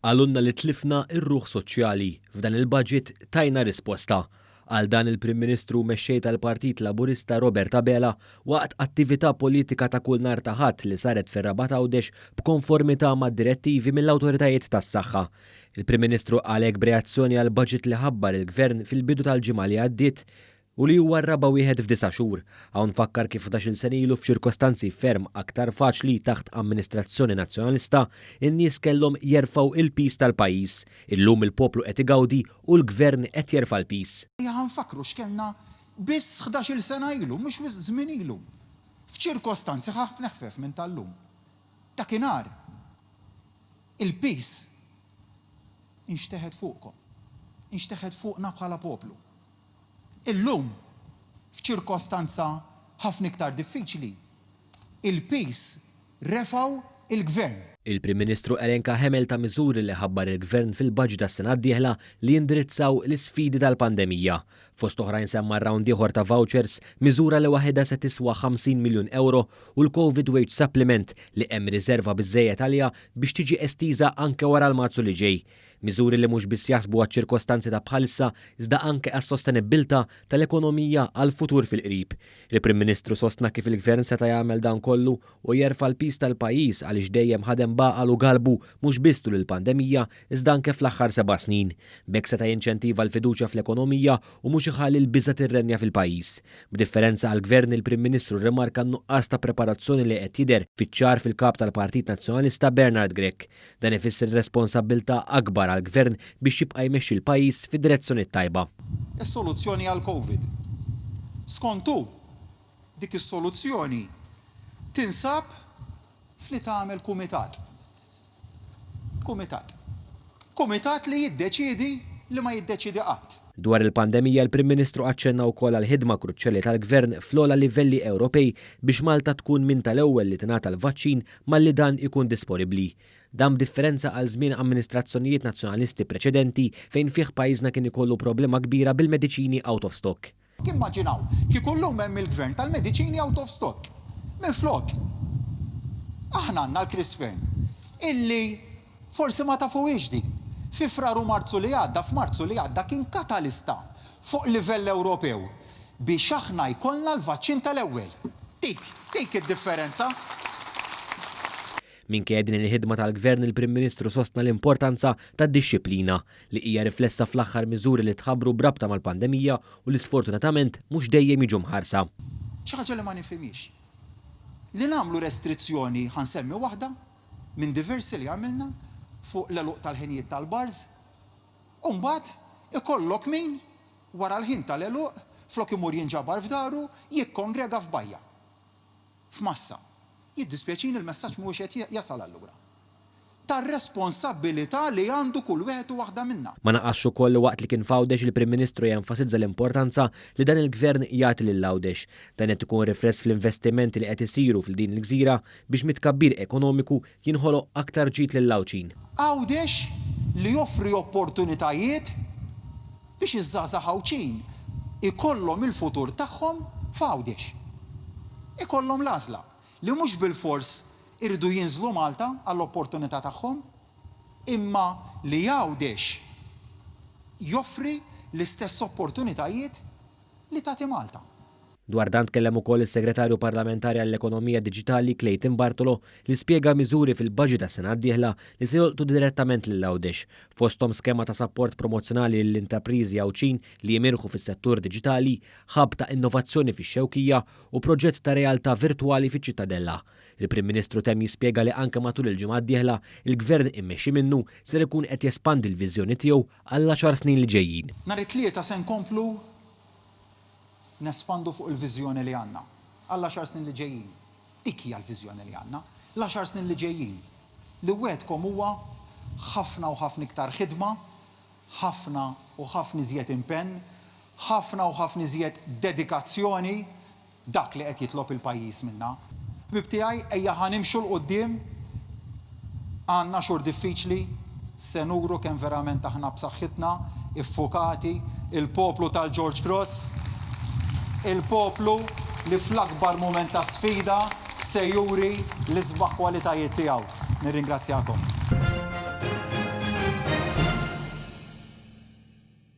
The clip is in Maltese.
Għalunna li tlifna ir-ruħ soċjali f'dan il-budget tajna risposta. Għal dan il-Prim Ministru mexxej tal-Partit Laburista Robert Abela waqt attività politika ta' kull nhar ta' Ħadd li saret fir-Rabat Għawdex b'konformità mad-direttivi mill-awtoritajiet tas-saħħa. Il-Prim Ministru għalhekk b'reazzjoni għal budget li ħabbar il-Gvern fil-bidu tal-ġimgħa li għaddiet u li huwa r-raba' wieħed f'9 xhur. Hawn fakkar kif 11 sen ilu f'ċirkostanzi ferm aktar faċli taħt amministrazzjoni nazzjonalista in-nies kellhom jerfgħu il-pis tal-pajjiż. Illum il-poplu qed igawdi u l-Gvern qed jerfa' l-pis. Ħanfakru x'kellna biss 11 sena ilu, mhux żmien ilu. F'ċirkostanzi ħafna ħfef minn tal-lum. Dakinhar il-pis inxteħed fuqkom, inxteħed fuqna bħala poplu. Illum, f'ċirkostanza ħafna iktar diffiċli, il-pis refaw il-Gvern. Il-Prim Ministru elenka ħemel ta' miżuri li ħabbar il-Gvern fil-budget tas-sena d-dieħla li jindirizzaw l-isfidi tal-pandemija. Fost oħrajn semma r-rawn ieħor ta' vouchers, miżura li waħedha se tiswa 50 miljun euro u l-Covid Wage Supplement li hemm riserva biżżejjed għaliha biex tiġi estiża anke wara l-Marzu li ġej. Miżuri li mhux biss jaħsbu għaċ-ċirkostanzi ta' bħalissa iżda anke għas-sostenibilità tal-ekonomija għal-futur fil-qrib. Il-Prim Ministru sostna kif il-Gvern seta' jagħmel dan kollu u jerfa' l-pis tal-pajjiż għaliex dejjem ħadem baqal u galbu mhux biss tul il-pandemija iżda anke fl-aħħar 7 snin. B'hekk seta' jinċentiva l-fiduċja fl-ekonomija u mhux iħalli l-biża' tirrenja fil-pajjiż. B'differenza għall-Gvern il-Prim Ministru rrimarka n-nuqqas ta' preparazzjoni li qed jidher fiċ-ċar fil-kap tal-Partit Nazzjonalista Bernard Grech. Dan ifisser responsabbiltà akbar għall-Gvern biex jibqa' jmexxi l-pajjiż fid-direzzjoni tajba. Is-soluzzjoni għall-Covid. Skontu, dik is-soluzzjoni tinsab fli tagħmel kumitat. Kumitat li jiddeċiedi li ma jiddeċiedi qatt. Dwar il-pandemija l-Prim Ministru aċċenna wkoll għall-ħidma kruċjali tal-Gvern fl-ogħla livelli Ewropej biex Malta tkun minn tal-ewwel li tingħata l-vaċċin malli dan ikun disponibbli. Dan b'differenza għal żmien amministrazzjonijiet nazzjonalisti preċedenti fejn fih pajjiżna kien ikollu problema kbira bil-mediċini out of stock. Immaġinaw, kieku llum hemm il-Gvern tal-mediċini out of stock. Minflok. Aħna għandna l-Krisfen illi forsi ma tafuhiex dik. Fi Frar u Marzu li għadda, f'Marzu li għadda kien katalista fuq livell Ewropew biex aħna jkollna l-vaċċin tal-ewwel. Dik id-differenza. Minkejja din il-ħidma tal-Gvern il-Prim Ministru sostna l-importanza tad-dixxilpina li hija riflessa fl-aħħar miżuri li tħabbru brabta mal-pandemija u li sfortunatament mhux dejjem jiġu mħarsa. Xi ħaġa li ma nifhimix. Li nagħmlu restrizzjoni ħansemmi waħda minn diversi li għamilna fuq l-eluq tal-ħinijiet tal-bars, u mbagħad ikollok min wara l-ħin tal-eluq flok imur jinġabar f'daru jikkongrega f'bajja. F'massa. Jiddispjaċini l-messaġġ mhuwiex qed jasal allura. Tar-responsabbilità li għandu kull wieħed u waħda minnha. Ma naqasx ukoll waqt li kien f'Għawdex il-Prim Ministru jenfasizza l-importanza li dan il-Gvern jagħti lil Għawdex. Dan qed ikun rifless fl-investimenti li qed isiru fil-din il-gżira biex mitkabbir ekonomiku jinħoloq aktar ġid lil Lawċin. Għawdex li joffri opportunitajiet biex iż-żgħażagħ Ħawċin ikollhom il-futur tagħhom f'Għawdex. Ikollhom l-għażla li mhux bil-fors irridu jinżlu Malta għall-opportunità tagħhom, imma li Għawdex joffri l-istess opportunitajiet li tagħti Malta. Dwar dan tkellem ukoll is-Segretarju Parlamentari għall-Ekonomija Diġitali Clayton Bartolo li spjega miżuri fil-baġit tas-sena d-dieħla li se jolqtu direttament lil Għawdex. Fosthom skema ta' sapport promozzjonali lill-intrapriżi Ħawċin li jimirħu fis-settur diġitali, ħabb ta' innovazzjoni fix-Xewkija u proġett ta' realtà virtwali fiċ-Ċittadella. Il-Prim Ministru temm jispjega li anke matul il-ġimgħa d-dieħla il-Gvern immexxi minnu ser ikun qed jespandi l-viżjoni tiegħu għal 10 snin li ġejjin. Nhar it-tlieta se nkomplu nespandu fuq il-viżjoni li għandna għal 10 snin li ġejjin. Dik hija l-viżjoni li għandna, l-10 snin li ġejjin. Li wedkom huwa ħafna u ħafna iktar ħidma, ħafna u ħafna iżjed impenn, ħafna u ħafna iżjed dedikazzjoni dak li qed jitlob il-pajjiż minnha. Bibtiegħi ejja ħanimxu l qudiem għandna xhur diffiċli se nuru kemm verament aħna b'saħħitna, iffukati, il-poplu tal-George Cross, il-poplu li fl-akbar mument ta' sfida se juri l-isbaħ kwalitajiet tiegħu. Nirringrazzjakom.